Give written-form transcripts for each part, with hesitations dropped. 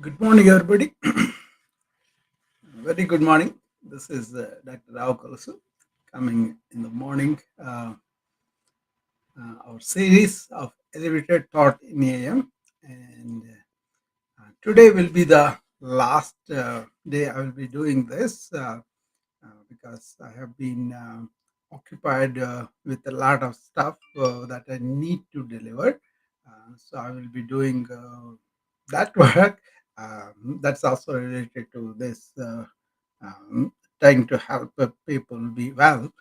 Good morning, everybody. Very good morning. This is Dr. Rao Kalasu coming in the morning. Our series of elevated thought in AM, and today will be the last day I will be doing this because I have been occupied with a lot of stuff that I need to deliver. So I will be doing that work. That's also related to this trying to help people be well.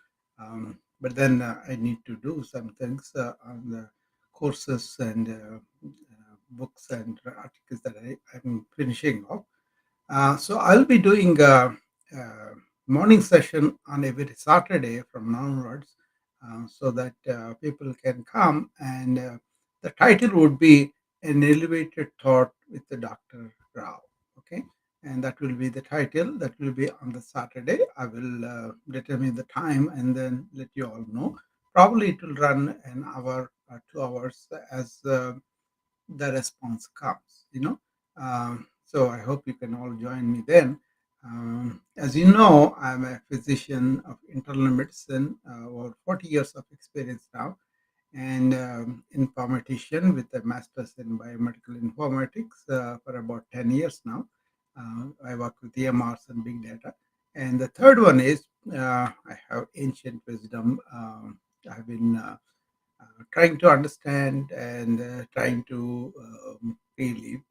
But then I need to do some things on the courses and books and articles that I'm finishing off. So I'll be doing a morning session on every Saturday from now onwards, so that people can come. And the title would be "An Elevated Thought with the Dr. Rao." Okay, and that will be the title. That will be on the Saturday. I will determine the time and then let you all know. Probably it will run an hour or 2 hours as the response comes. So I hope you can all join me then. As you know, I'm a physician of internal medicine, over 40 years of experience now, and informatician with a master's in biomedical informatics for about 10 years now. I work with EMRs and big data. And the third one is I have ancient wisdom. I've been trying to understand and trying to really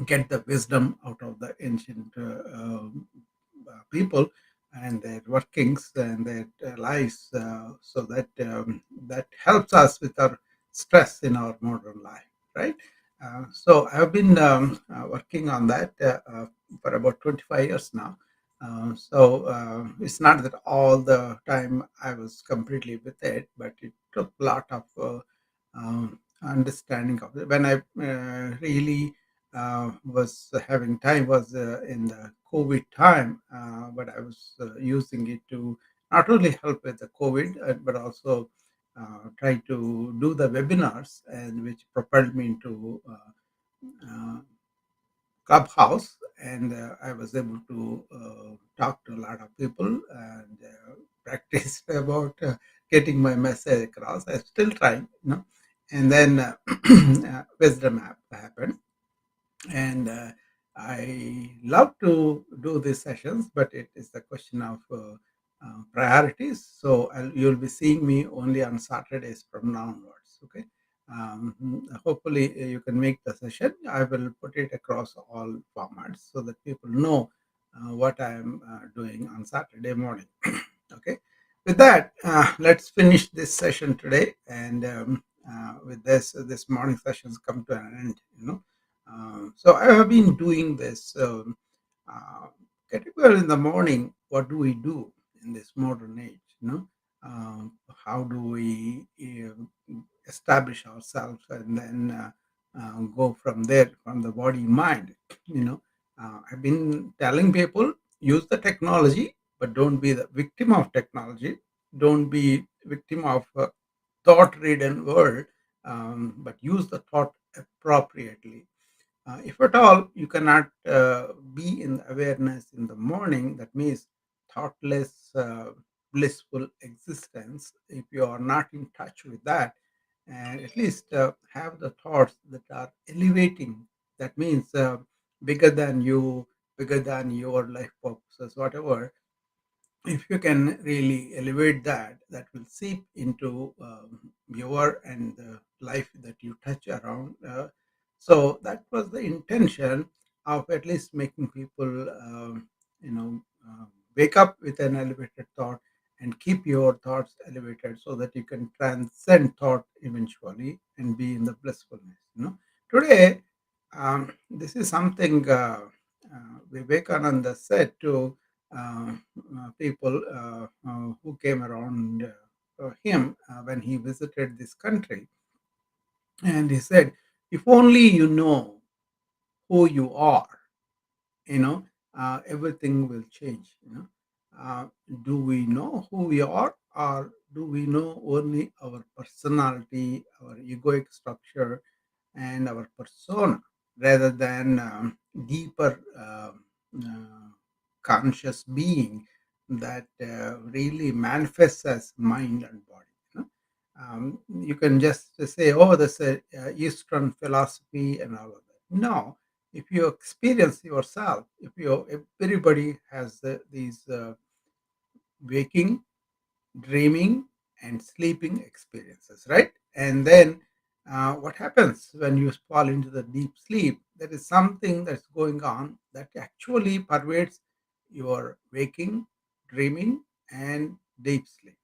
get the wisdom out of the ancient people and their workings and their lives, so that that helps us with our stress in our modern life, right? So I've been working on that for about 25 years now. So it's not that all the time I was completely with it, but it took a lot of understanding of it. When I really was having time was in the COVID time, but I was using it to not only help with the COVID, but also try to do the webinars, and which propelled me into uh, Clubhouse, and I was able to talk to a lot of people and practice about getting my message across. I'm still trying. And then Wisdom app happened, and I love to do these sessions, but it is the question of priorities. So you'll be seeing me only on Saturdays from now onwards. Okay. Hopefully you can make the session. I will put it across all formats so that people know what I am doing on Saturday morning. Okay. With that, let's finish this session today, and with this morning sessions come to an end. So I have been doing this. Uh, Getting well in the morning. What do we do in this modern age? How do we establish ourselves, and then go from there, from the body mind? I've been telling people, use the technology, but don't be the victim of technology. Don't be victim of a thought-ridden world, but use the thought appropriately. If at all you cannot be in awareness in the morning, that means thoughtless, blissful existence. If you are not in touch with that, and at least have the thoughts that are elevating, that means bigger than you, bigger than your life purposes, whatever. If you can really elevate that, that will seep into your and the life that you touch around. So that was the intention of at least making people you know wake up with an elevated thought, and keep your thoughts elevated so that you can transcend thought eventually and be in the blissfulness. Today, this is something Vivekananda said to uh, people who came around him when he visited this country. And he said, if only you know who you are, you know, everything will change. Uh, do we know who we are, or do we know only our personality, our egoic structure, and our persona? rather than deeper conscious being that really manifests as mind and body. You can just say, "Oh, that's a Eastern philosophy and all of that." No, if you experience yourself, if everybody has these waking, dreaming, and sleeping experiences, right? And then what happens when you fall into the deep sleep? There is something that's going on that actually pervades your waking, dreaming, and deep sleep.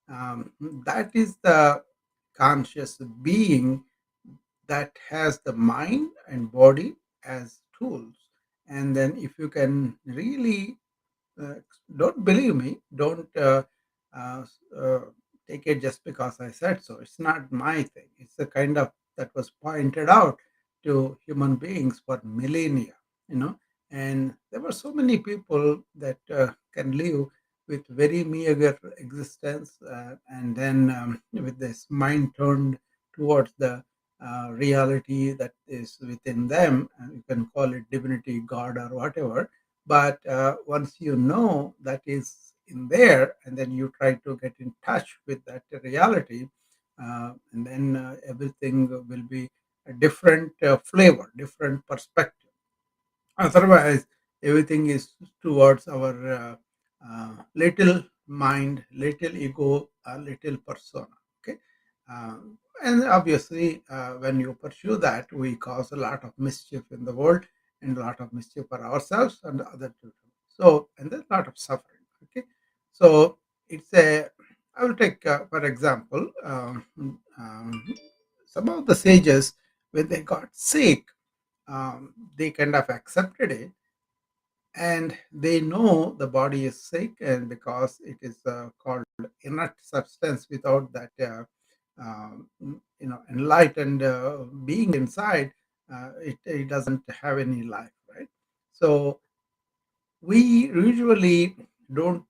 That is the conscious being that has the mind and body as tools. And then, if you can really uh, don't believe me. Don't uh, uh, take it just because I said so. It's not my thing. It's the kind of that was pointed out to human beings for millennia, you know. And there were so many people that can live with very meager existence, and then with this mind turned towards the reality that is within them. You can call it divinity, God, or whatever, but once you know that is in there, and then you try to get in touch with that reality, and then everything will be a different flavor, different perspective. Otherwise, everything is towards our little mind, little ego, little persona. Okay, uh, and obviously, when you pursue that, we cause a lot of mischief in the world and a lot of mischief for ourselves and other people. So, and there's a lot of suffering. Okay, so it's a. I will take, for example, some of the sages when they got sick, they kind of accepted it, and they know the body is sick, and because it is called inert substance without that enlightened being inside, it doesn't have any life, right? So we usually don't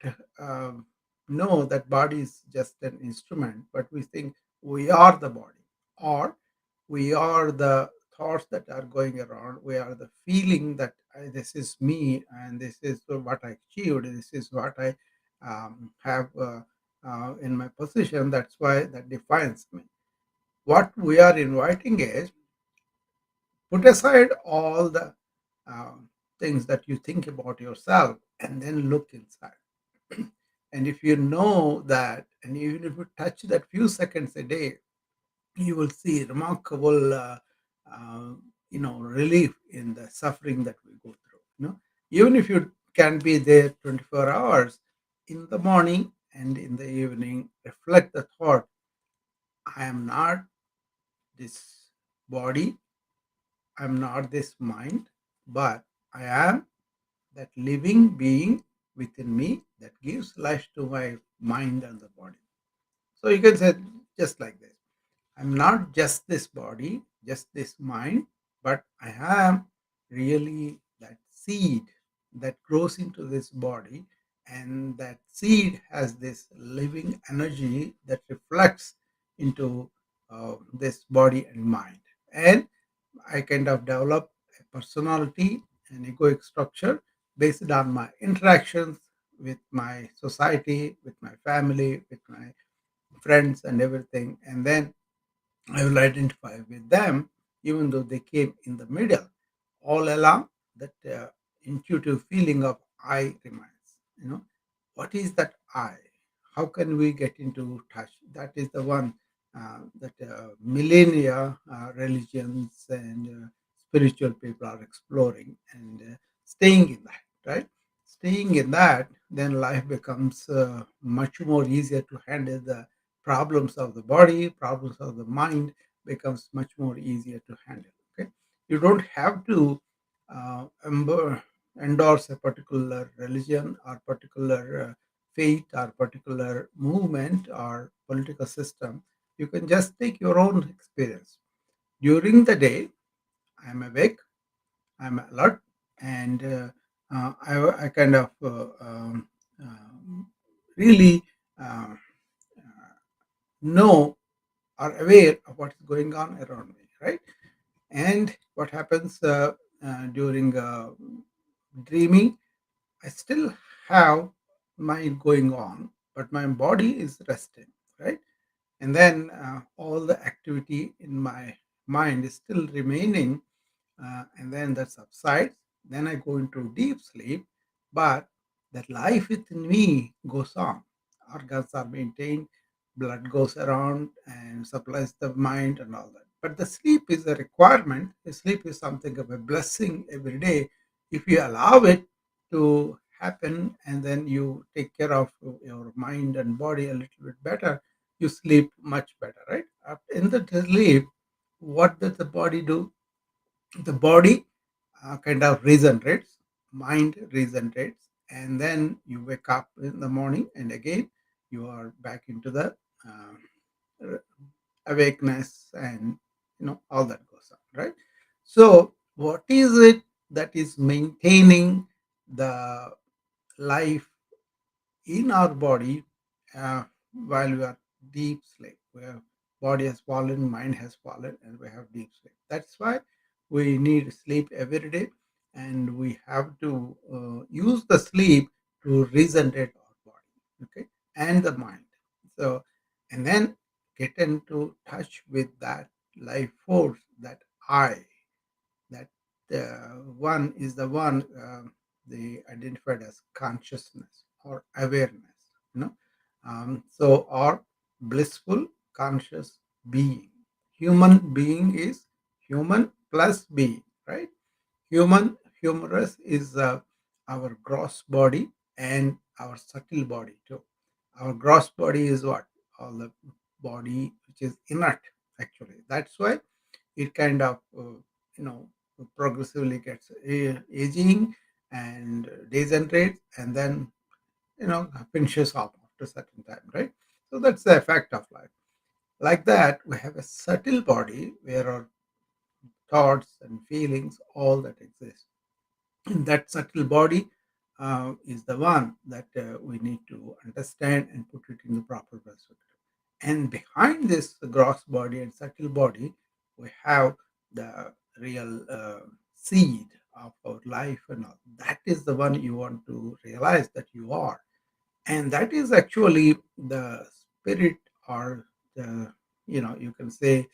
know that body is just an instrument, but we think we are the body, or we are the thoughts that are going around. We are the feeling that this is me, and this is what I achieved. This is what I have in my position. That's why that defines me. What we are inviting is put aside all the um, things that you think about yourself and then look inside. And if you know that, and even if you touch that few seconds a day, you will see remarkable uh, relief in the suffering that we go through. Even if you can be there 24 hours, in the morning and in the evening, reflect the thought, I am not this body, I'm not this mind, but I am that living being within me that gives life to my mind and the body. So you can say just like this, I'm not just this body, just this mind, but I am really that seed that grows into this body, and that seed has this living energy that reflects into this body and mind. And I kind of develop a personality and egoic structure based on my interactions with my society, with my family, with my friends, and everything. And then I will identify with them, even though they came in the middle. All along, that intuitive feeling of I remains. What is that I? How can we get into touch? That is the one that millennia religions and spiritual people are exploring and staying in that, right? Staying in that, then life becomes much more easier to handle the problems of the body, problems of the mind becomes much more easier to handle. Okay, you don't have to endorse a particular religion or particular faith or particular movement or political system. You can just take your own experience. During the day, I'm awake, I'm alert, and I kind of really uh, know are aware of what's going on around me, right? And what happens during dreaming? I still have mind going on, but my body is resting, right? And then all the activity in my mind is still remaining, and then that subsides. Then I go into deep sleep, but that life within me goes on. Organs are maintained, blood goes around and supplies the mind and all that. But the sleep is a requirement. The sleep is something of a blessing every day. If you allow it to happen and then you take care of your mind and body a little bit better, you sleep much better, right? In the sleep, what does the body do? The body kind of regenerates, mind regenerates, and then you wake up in the morning and again you are back into the uh, awakeness, and all that goes on, right? So what is it that is maintaining the life in our body while we are deep sleep, where body has fallen, mind has fallen, and we have deep sleep. That's why we need sleep every day, and we have to use the sleep to regenerate our body, okay, and the mind. So, and then get into touch with that life force, that I, that one is the one they identified as consciousness or awareness, you know so or blissful conscious being. Human being is human plus being, right? Humorous is our gross body and our subtle body too. Our gross body is what? All the body which is inert, actually. That's why it kind of progressively gets aging and degenerates, and then finishes off after a certain time, right? So that's the effect of life. Like that, we have a subtle body where our thoughts and feelings, all that exist. And that subtle body is the one that we need to understand and put it in the proper perspective. And behind this gross body and subtle body, we have the real seed of our life and all. That is the one you want to realize that you are, and that is actually the spirit, or the, you can say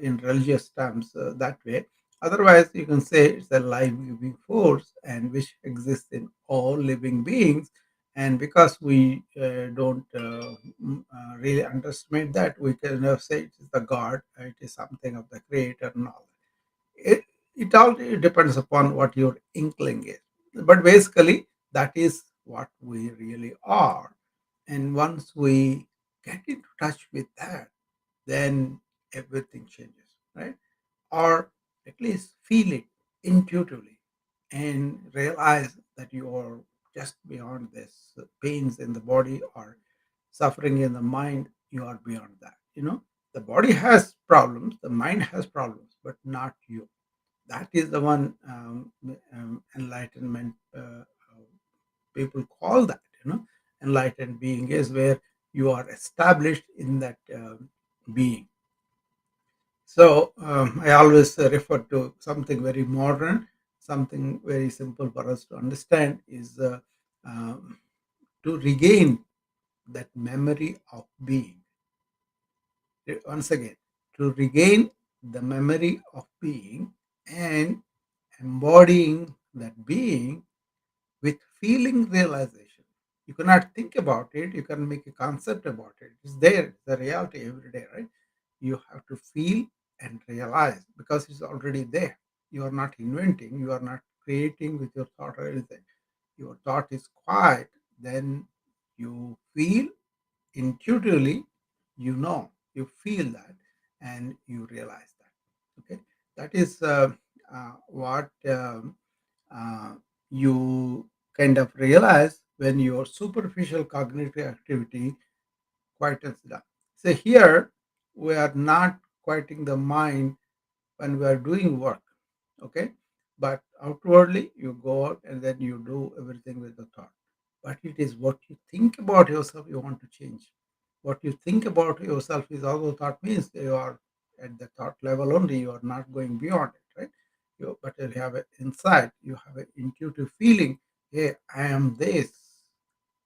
in religious terms that way. Otherwise you can say it's a life giving force and which exists in all living beings. And because we don't really underestimate that, we can say it is the god, it is something of the creator and all. It all depends upon what your inkling is, but basically that is what we really are. And once we get into touch with that, then everything changes, right? Or at least feel it intuitively and realize that you are just beyond this pains in the body or suffering in the mind. You are beyond that, the body has problems, the mind has problems, but not you. That is the one enlightenment people call that, enlightened being is where you are established in that being. So I always refer to something very modern, something very simple for us to understand is um, to regain that memory of being. Once again, to regain the memory of being and embodying that being with feeling realization. You cannot think about it, you can make a concept about it. It's there, it's the reality every day, right? You have to feel and realize because it's already there. You are not inventing, you are not creating with your thought or anything. Your thought is quiet, then you feel intuitively, you feel that, and you realize that. Okay, that is what uh, you kind of realize when your superficial cognitive activity quietens down. So here we are not quieting the mind when we are doing work, okay? But outwardly you go out and then you do everything with the thought. But it is what you think about yourself you want to change. What you think about yourself is also thought, means you are at the thought level only, you are not going beyond it, right? but you have an insight, you have an intuitive feeling. Hey, I am this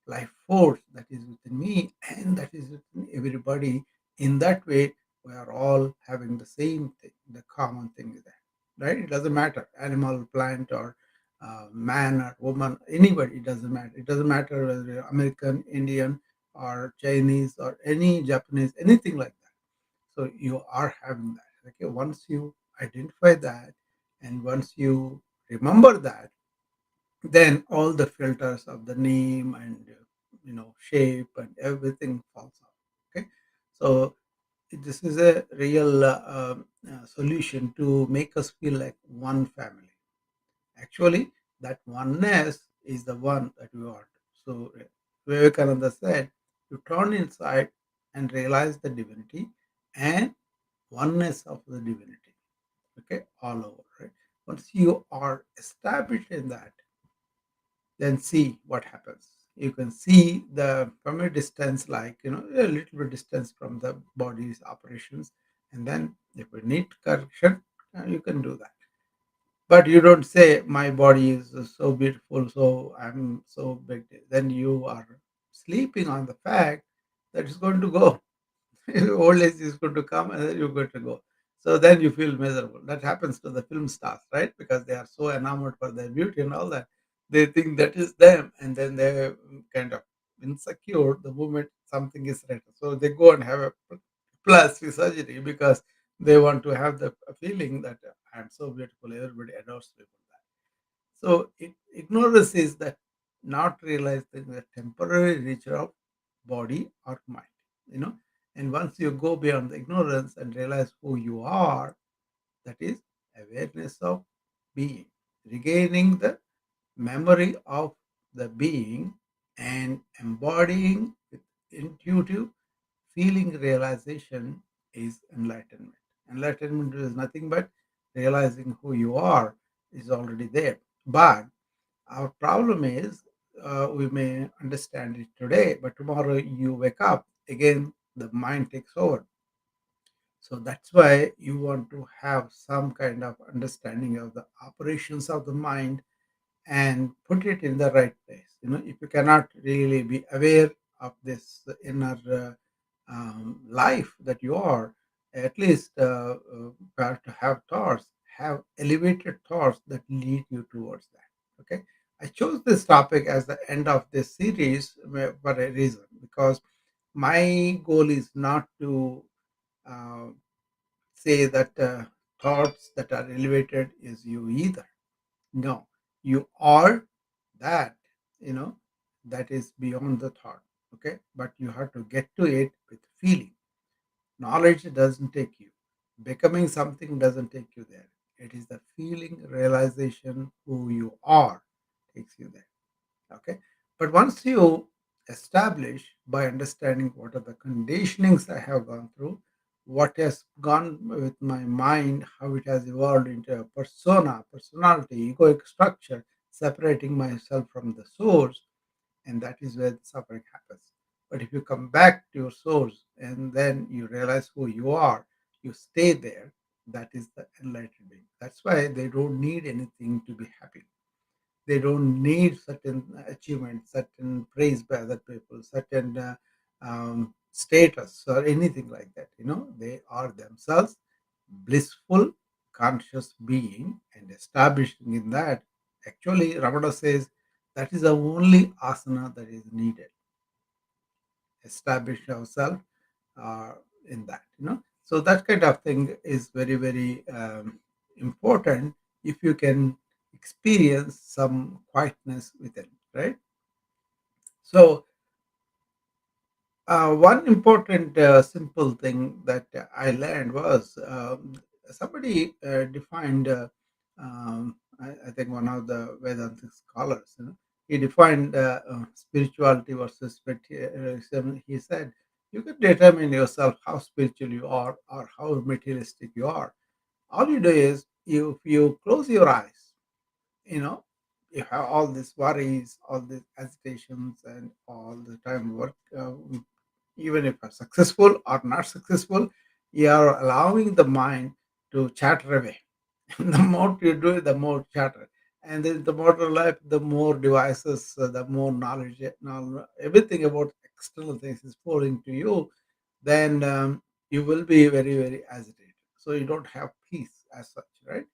life force that is within me and that is within everybody. In that way, we are all having the same thing. The common thing is that, right? It doesn't matter, animal, plant, or man or woman, anybody. It doesn't matter. It doesn't matter whether you're American, Indian, or Chinese, or any Japanese, anything like that. So you are having that. Okay, once you identify that, and once you remember that, then all the filters of the name and shape and everything falls off. Okay, so this is a real solution to make us feel like one family. Actually, that oneness is the one that we want. So Vivekananda said, you turn inside and realize the divinity and oneness of the divinity. Okay, all over, right? Once you are established in that, then see what happens. You can see the from a distance, like a little bit distance from the body's operations, and then if you need correction, you can do that. But you don't say my body is so beautiful, so I'm so big. Then you are sleeping on the fact that it's going to go. Old age is going to come and then you're going to go. So then you feel miserable. That happens to the film stars, right? Because they are so enamored for their beauty and all that. They think that is them, and then they're kind of insecure the moment something is right. So they go and have a plastic surgery because they want to have the feeling that I'm so beautiful, everybody adores me for that. So ignorance is that not realizing the temporary nature of body or mind, you know. And once you go beyond the ignorance and realize who you are, that is awareness of being, regaining the memory of the being and embodying with intuitive feeling realization is enlightenment. Enlightenment is nothing but realizing who you are is already there. But our problem is we may understand it today, but tomorrow you wake up again, the mind takes over. So that's why you want to have some kind of understanding of the operations of the mind and put it in the right place. If you cannot really be aware of this inner life that you are, at least try to have thoughts, have elevated thoughts that lead you towards that. Okay, I chose this topic as the end of this series for a reason, because my goal is not to uh, say that thoughts that are elevated is you either. No, you are that, you know, that is beyond the thought. Okay, but you have to get to it with feeling. Knowledge doesn't take you. Becoming something doesn't take you there. It is the feeling, realization who you are takes you there. Okay, but once you establish by understanding what are the conditionings I have gone through, what has gone with my mind, how it has evolved into a persona, personality, egoic structure, separating myself from the source, and that is where the suffering happens. But if you come back to your source and then you realize who you are, you stay there. That is the enlightened being. That's why they don't need anything to be happy. They don't need certain achievements, certain praise by other people, certain status or anything like that. They are themselves blissful, conscious being, and establishing in that. Actually, Ramana says that is the only asana that is needed. Establish ourselves uh, in that. So that kind of thing is very, very important if you can experience some quietness within, right? So one important simple thing that I learned was somebody defined, I think one of the Vedantic scholars, he defined spirituality versus materialism. He said, you can determine yourself how spiritual you are or how materialistic you are. All you do is, if you close your eyes, you know you have all these worries, all these agitations, and all the time work, even if you're successful or not successful, you are allowing the mind to chatter away. The more you do it, the more chatter. And then the modern life, the more devices, the more knowledge, everything about external things is pouring to you, then you will be very, very agitated. So you don't have peace as such, right?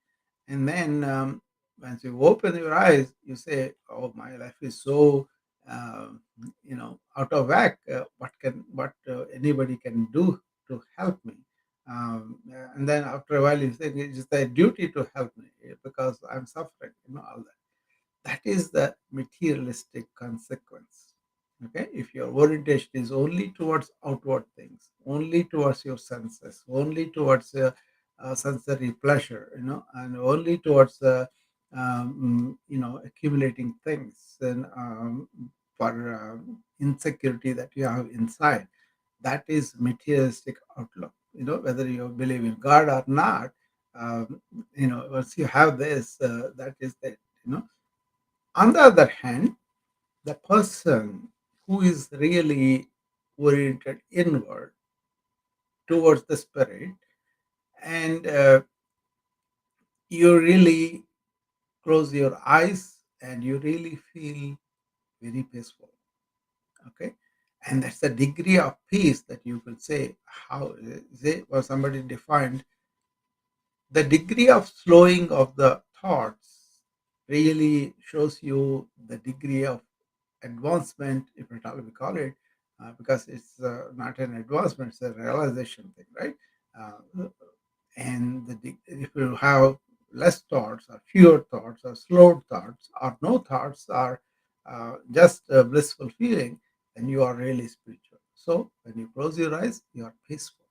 And then once you open your eyes, you say, "Oh, my life is so, out of whack. What anybody can do to help me?" And then after a while, you say, "It's their duty to help me because I'm suffering." All that. That is the materialistic consequence. Okay, if your orientation is only towards outward things, only towards your senses, only towards sensory pleasure, and only towards accumulating things, and for insecurity that you have inside, that is materialistic outlook. Whether you believe in God or not, once you have this, that is it. On the other hand, the person who is really oriented inward towards the spirit, and you really close your eyes and you really feel very peaceful. Okay, and that's the degree of peace that you could say. How say, or somebody defined the degree of slowing of the thoughts really shows you the degree of advancement, if at all we call it, because it's not an advancement, it's a realization thing, right? And if you have less thoughts, or fewer thoughts, or slowed thoughts, or no thoughts, or just a blissful feeling, then you are really spiritual. So when you close your eyes, you are peaceful.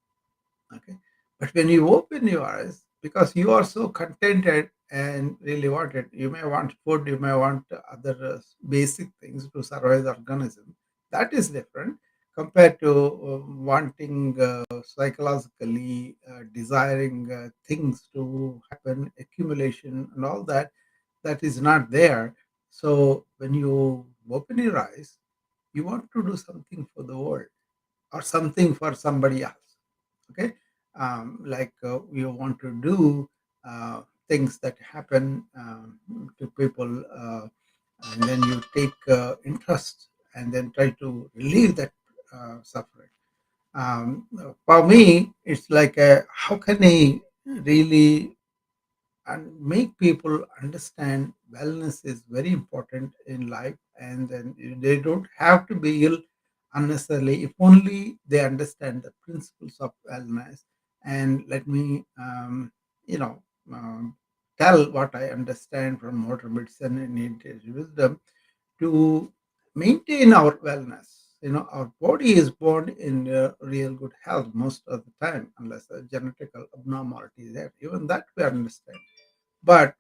Okay, but when you open your eyes, because you are so contented and really want it, you may want food, you may want other basic things to survive the organism. That is different compared to wanting psychologically desiring things to happen, accumulation and all that. That is not there. So when you open your eyes, you want to do something for the world or something for somebody else. Okay, like you want to do things that happen to people, and then you take interest and then try to relieve that suffering. For me, it's like how can I really and make people understand wellness is very important in life, and then they don't have to be ill unnecessarily if only they understand the principles of wellness. And let me you know tell what I understand from modern medicine and integrative wisdom to maintain our wellness. Our body is born in real good health most of the time, unless a genetical abnormality is there. Even that we understand. But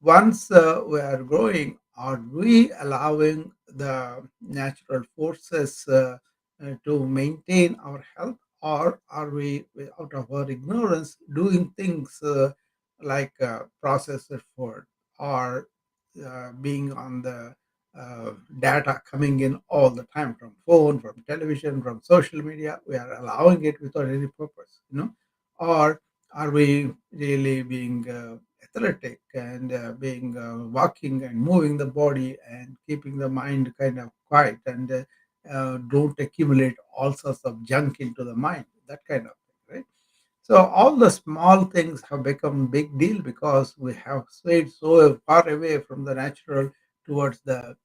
once we are growing, are we allowing the natural forces to maintain our health, or are we, out of our ignorance, doing things like processed food, or being on the data coming in all the time from phone, from television, from social media? We are allowing it without any purpose. Or are we really being athletic and being walking and moving the body and keeping the mind kind of quiet, and don't accumulate all sorts of junk into the mind, that kind of thing, right? So all the small things have become big deal because we have swayed so far away from the natural towards the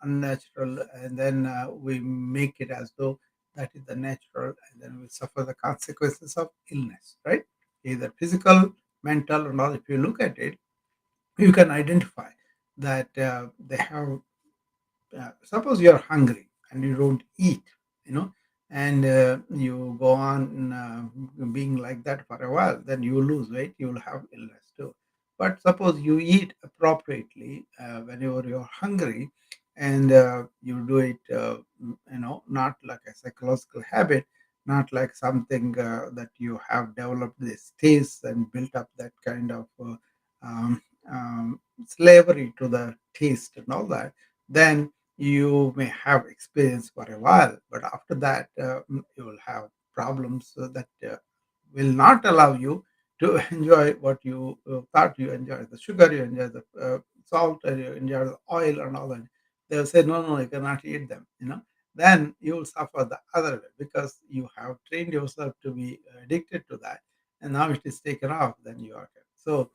unnatural, and then we make it as though that is the natural, and then we suffer the consequences of illness, right? Either physical, mental, or not. If you look at it, you can identify that they have suppose you're hungry and you don't eat, you know, and you go on being like that for a while, then you lose weight, you will have illness too. But suppose you eat appropriately whenever you're hungry, and you do it, not like a psychological habit, not like something that you have developed this taste and built up that kind of um, slavery to the taste and all that, then you may have experience for a while, but after that, you will have problems that will not allow you to enjoy what you thought you enjoy, the sugar, you enjoy the salt, and you enjoy the oil and all that. They'll say, no, no, you cannot eat them, then you will suffer the other way because you have trained yourself to be addicted to that. And now it is taken off, then you are okay. So,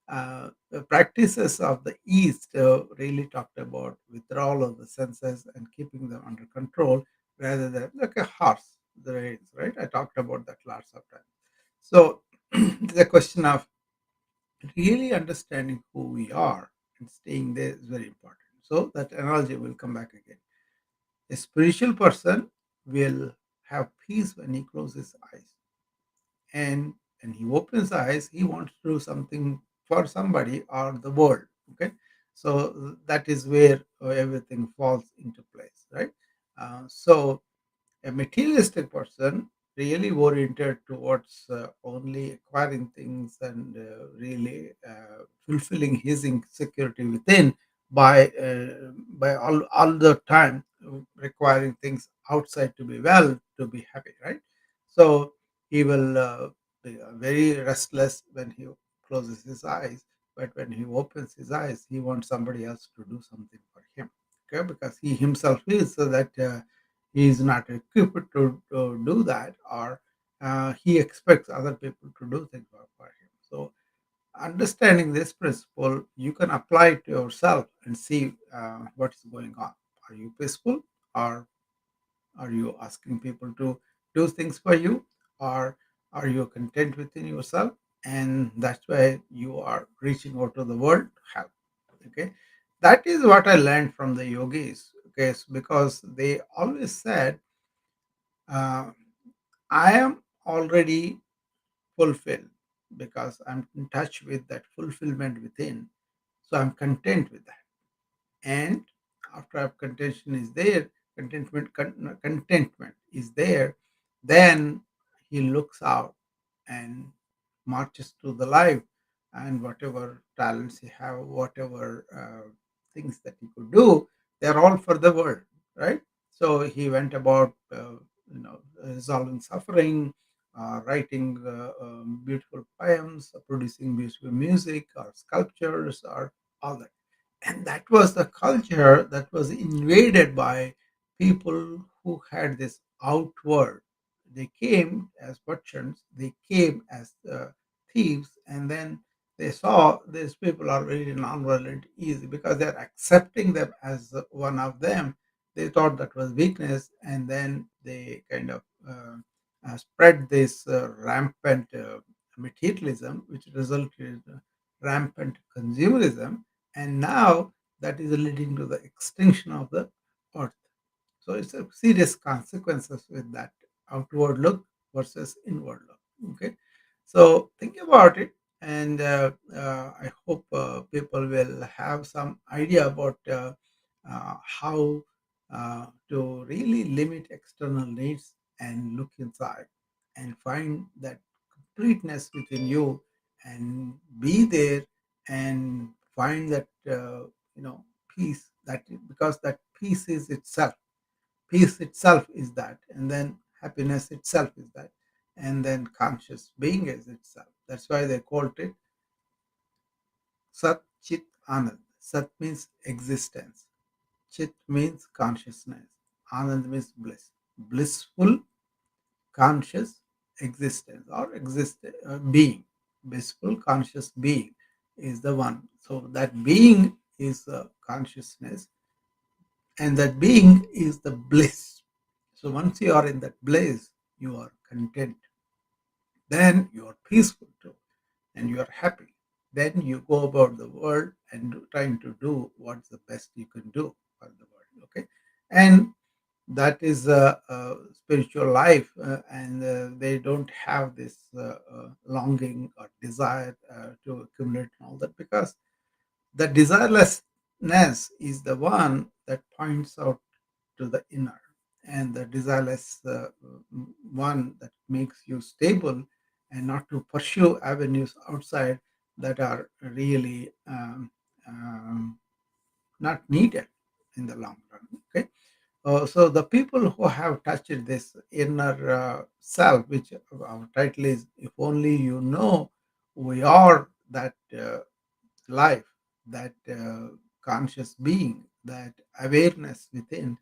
the practices of the East really talked about withdrawal of the senses and keeping them under control rather than like a horse, the reins, right? I talked about that lots of times. So, the question of really understanding who we are and staying there is very important. So, that analogy will come back again. A spiritual person will have peace when he closes his eyes. And when he opens his eyes, he wants to do something for somebody or the world. Okay. So that is where everything falls into place, right? So a materialistic person really oriented towards only acquiring things and really fulfilling his insecurity within by all the time requiring things outside to be well, to be happy, right? So he will be very restless when he closes his eyes, but when he opens his eyes he wants somebody else to do something for him. Okay, because he himself feels so that he is not equipped to do that, or he expects other people to do things for him. So, understanding this principle, you can apply it to yourself and see what is going on. Are you peaceful, or are you asking people to do things for you, or are you content within yourself? And that's why you are reaching out to the world to help. Okay, that is what I learned from the yogis. Okay, because they always said, uh, I am already fulfilled because I'm in touch with that fulfillment within. So I'm content with that. And after contention is there, contentment is there, then he looks out and marches through the life, and whatever talents he have, whatever things that he could do, they're all for the world, right? So he went about resolving suffering, writing beautiful poems, producing beautiful music or sculptures or all that. And that was the culture that was invaded by people who had this outward. They came as merchants, they came as thieves, and then they saw these people are very non-violent, easy because they're accepting them as one of them. They thought that was weakness, and then they kind of spread this rampant materialism, which resulted in rampant consumerism, and now that is leading to the extinction of the earth. So it's a serious consequences with that outward look versus inward look. Okay, so think about it, and I hope people will have some idea about how to really limit external needs and look inside and find that completeness within you and be there and find that peace, that because that peace itself is that, and then happiness itself is that, and then conscious being is itself. That's why they called it Sat Chit Anand. Sat means existence, Chit means consciousness, Anand means bliss, blissful conscious existence or being. Blissful conscious being is the one. So that being is consciousness, and that being is the bliss. So once you are in that bliss, you are content. Then you are peaceful too, and you are happy. Then you go about the world and trying to do what's the best you can do for the world. Okay, and that is a spiritual life, and they don't have this longing or desire to accumulate and all that, because the desirelessness is the one that points out to the inner, and the desireless one that makes you stable and not to pursue avenues outside that are really not needed in the long run. Okay, so the people who have touched this inner self, which our title is, if only you know we are that life, that conscious being, that awareness within,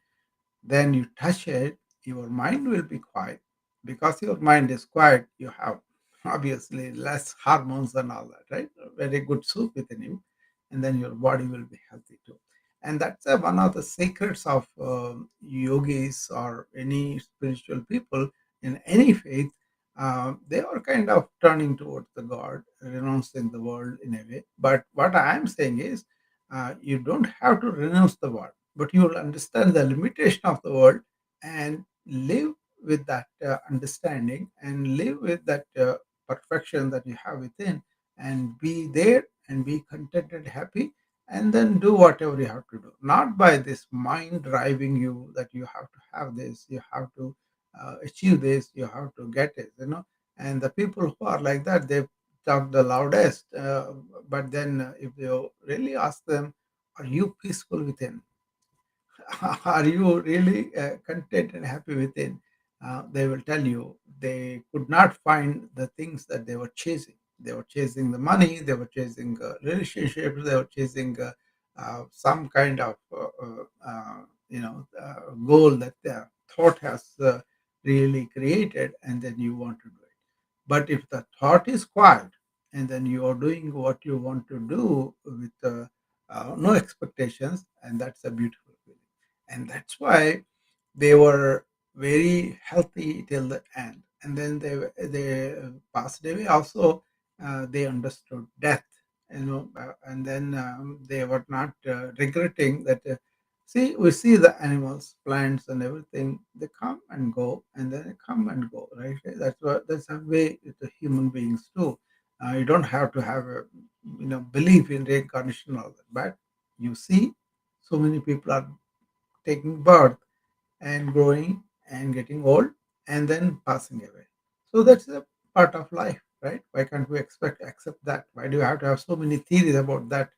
then you touch it, your mind will be quiet. Because your mind is quiet, you have obviously less hormones and all that, right? A very good soup within you, and then your body will be healthy too. And that's one of the secrets of yogis or any spiritual people in any faith. They are kind of turning towards the God, renouncing the world in a way. But what I'm saying is, you don't have to renounce the world, but you will understand the limitation of the world and live with that understanding and live with that perfection that you have within, and be there and be contented, happy, and then do whatever you have to do, not by this mind driving you that you have to have this, you have to achieve this, you have to get it, and the people who are like that, they talk the loudest, but then if you really ask them, are you peaceful within? Are you really content and happy within? They will tell you they could not find the things that they were chasing. They were chasing the money, they were chasing relationships, they were chasing some kind of goal that their thought has really created, and then you want to do it. But if the thought is quiet, and then you are doing what you want to do with no expectations, and that's a beautiful feeling. And that's why they were very healthy till the end. And then they passed away. Also, they understood death, and then they were not regretting that. See, we see the animals, plants, and everything. They come and go, and then they come and go. Right? That's a way with the human beings too. You don't have to have a belief in reincarnation and all that, but you see, so many people are taking birth and growing and getting old and then passing away. So that's a part of life, right? Why can't we accept that? Why do you have to have so many theories about that?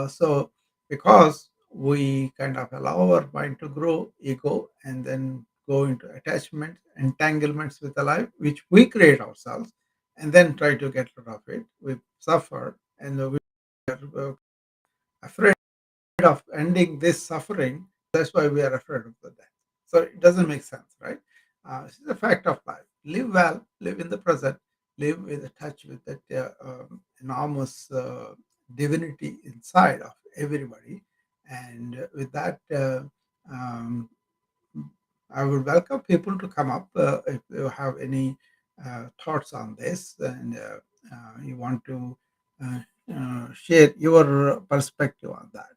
So because we kind of allow our mind to grow, ego, and then go into attachments, entanglements with the life, which we create ourselves, and then try to get rid of it. We suffer, and we are afraid of ending this suffering. That's why we are afraid of the death. So it doesn't make sense, right? This is a fact of life. Live well, live in the present, live with a touch with that enormous divinity inside of everybody. And with that, um, I would welcome people to come up if you have any thoughts on this, and you want to uh, share your perspective on that.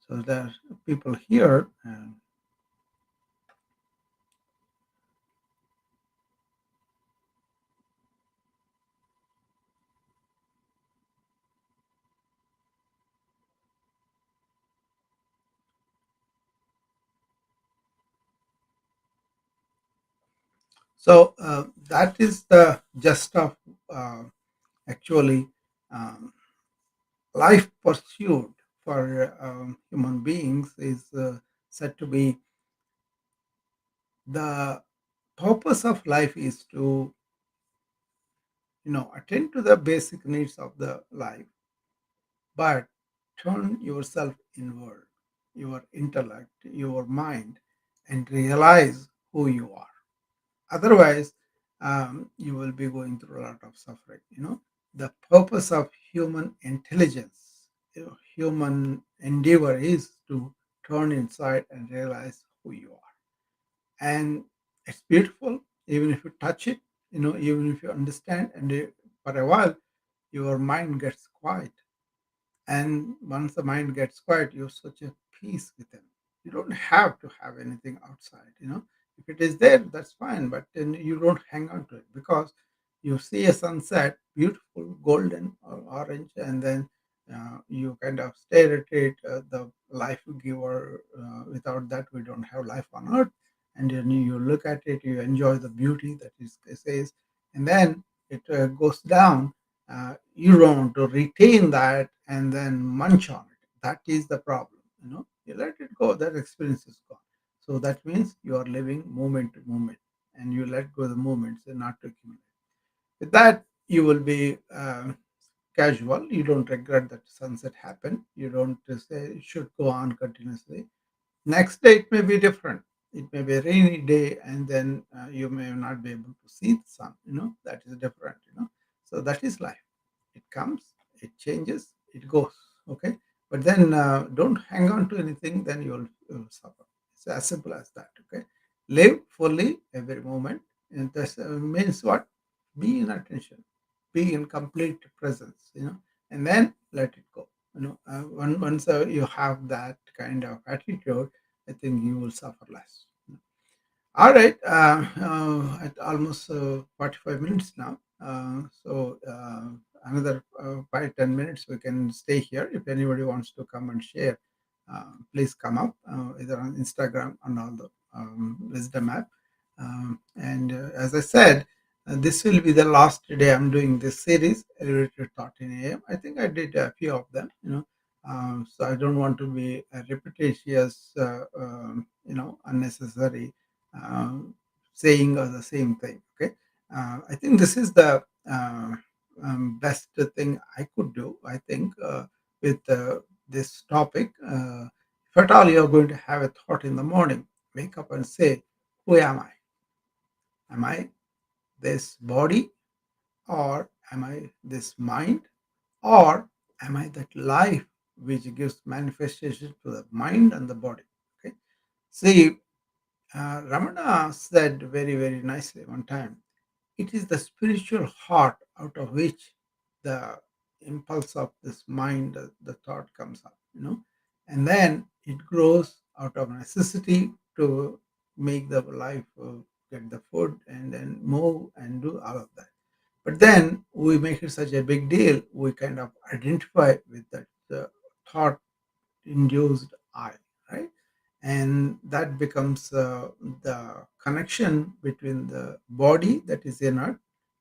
So there are people here. So that is the gist of uh, actually um, life pursued for human beings is said to be the purpose of life is to attend to the basic needs of the life, but turn yourself inward, your intellect, your mind, and realize who you are. Otherwise, you will be going through a lot of suffering. The purpose of human intelligence, human endeavor is to turn inside and realize who you are. And it's beautiful, even if you touch it, even if you understand, and for a while, your mind gets quiet, and once the mind gets quiet, you're such a peace within. You don't have to have anything outside. If it is there, that's fine, but then you don't hang on to it because you see a sunset, beautiful, golden or orange, and then you kind of stare at it, the life giver. Without that, we don't have life on earth. And then you look at it, you enjoy the beauty that it says, and then it goes down. You don't want to retain that and then munch on it. That is the problem. You let it go, that experience is gone. So that means you are living moment to moment. and you let go of the moments and not to accumulate. With that, you will be casual. You don't regret that sunset happened. You don't say it should go on continuously. Next day, it may be different. It may be a rainy day, and then you may not be able to see the sun. That is different. So that is life. It comes, it changes, it goes. Okay, but then don't hang on to anything. Then you'll suffer. It's as simple as that. Okay, live fully every moment, and that means what? Be in attention, be in complete presence. And then let it go. Once you have that kind of attitude, I think you will suffer less. All right, at almost 45 minutes now. So another 5-10 minutes we can stay here. If anybody wants to come and share, please come up either on Instagram and on the Wisdom app. And as I said, this will be the last day I'm doing this series, Elevated Thought in AM. I think I did a few of them, so I don't want to be a repetitious, unnecessary uh, saying the same thing. Okay, I think this is the best thing I could do. I think with this topic, if at all you're going to have a thought in the morning, wake up and say, "Who am I? Am I this body, or am I this mind, or am I that life which gives manifestation to the mind and the body?" Okay, see. Ramana said very, very nicely one time, it is the spiritual heart out of which the impulse of this mind, the thought comes up, and then it grows out of necessity to make the life get the food and then move and do all of that. But then we make it such a big deal, we kind of identify with that thought induced I, right? And that becomes the connection between the body that is inert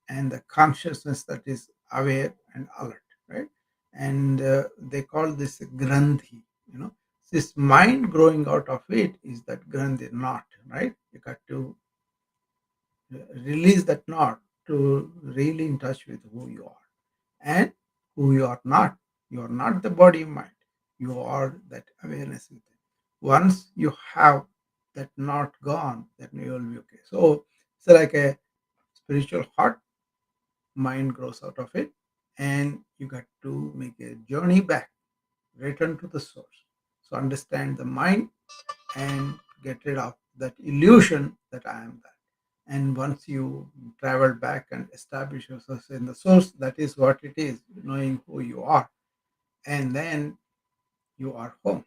and the consciousness that is aware and alert, right? And they call this granthi, this mind growing out of it is that granthi knot, right? You got to release that knot to really in touch with who you are and who you are not. You are not the body mind. You are that awareness within. Once you have that not gone, then you will be okay. So it's like a spiritual heart, mind grows out of it, and you got to make a journey back, return to the source. So understand the mind and get rid of that illusion that I am that. And once you travel back and establish yourself in the source, that is what it is, knowing who you are. And then you are home.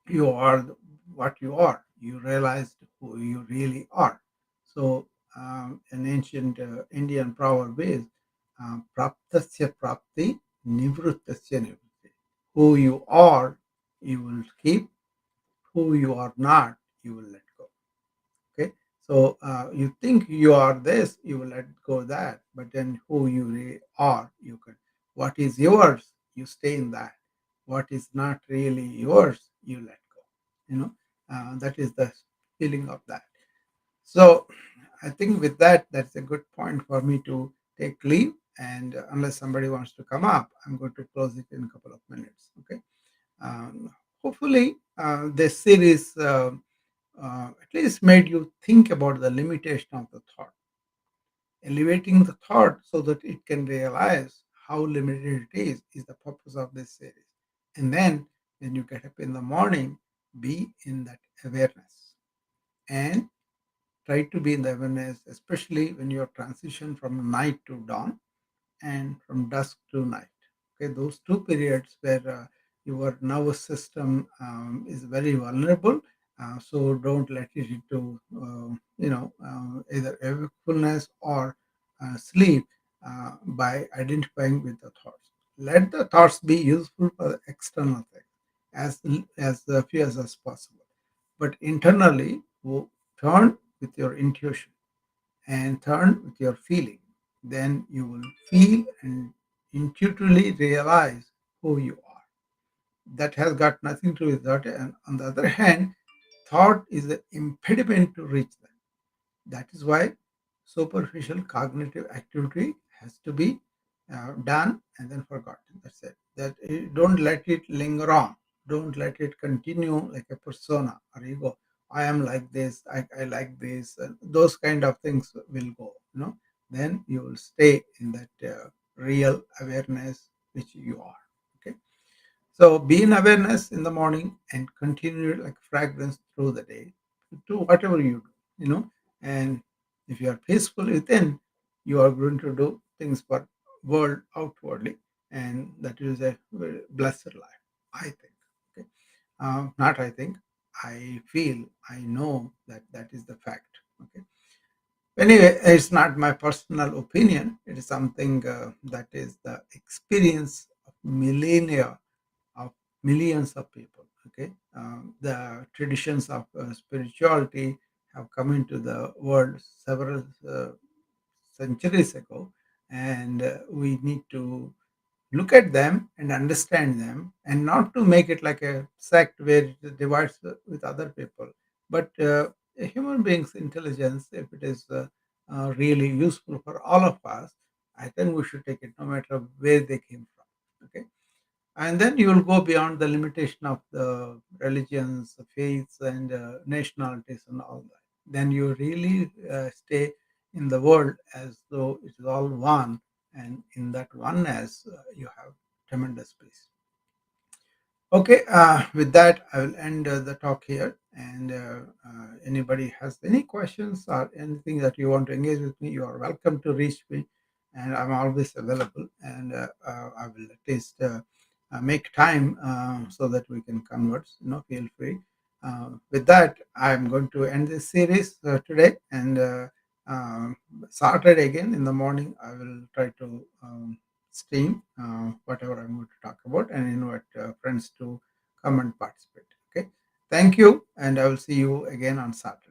You are what you are. You realized who you really are. So, an ancient Indian proverb is praptasya prapti, nivrittasya nivritti. Who you are, you will keep. Who you are not, you will let go. Okay, so you think you are this, you will let go of that, but then who you really are, you can. What is yours, you stay in that. What is not really yours, you let go. That is the feeling of that. So I think with that, that's a good point for me to take leave. And unless somebody wants to come up, I'm going to close it in a couple of minutes. Okay. Hopefully, this series at least made you think about the limitation of the thought, elevating the thought so that it can realize how limited it is the purpose of this series. And then when you get up in the morning, be in that awareness and try to be in the awareness, especially when you transition from night to dawn and from dusk to night. Okay, those two periods where your nervous system is very vulnerable. So don't let it into either wakefulness or sleep by identifying with the thoughts. Let the thoughts be useful for the external things as few as possible, but internally turn with your intuition and turn with your feeling. Then you will feel and intuitively realize who you are. That has got nothing to do with that. And on the other hand, thought is the impediment to reach that. That is why superficial cognitive activity has to be done and then forgotten. That's it. Don't let it linger on. Don't let it continue like a persona or ego. I am like this. I like this. Those kind of things will go. Then you will stay in that real awareness which you are. Okay. So be in awareness in the morning and continue like fragrance through the day. Do whatever you do, and if you are peaceful within, you are going to do things for world outwardly, and that is a very blessed life, I think. Okay. Not I think, I feel, I know that that is the fact. Okay. Anyway, it's not my personal opinion. It is something that is the experience of millennia of millions of people. Okay, the traditions of spirituality have come into the world several centuries ago, and we need to look at them and understand them, and not to make it like a sect where it divides with other people, but a human being's intelligence, if it is really useful for all of us, I think we should take it no matter where they came from. Okay. And then you will go beyond the limitation of the religions, the faiths, and nationalities and all that. Then you really stay in the world as though it is all one, and in that oneness you have tremendous peace. Okay, with that, I will end the talk here. And anybody has any questions or anything that you want to engage with me, you are welcome to reach me, and I'm always available. And I will at least make time so that we can converse. Feel free. With that, I'm going to end this series today, and um, Saturday again in the morning, I will try to. Stream whatever I'm going to talk about, and invite friends to come and participate. Okay. Thank you, and I will see you again on Saturday.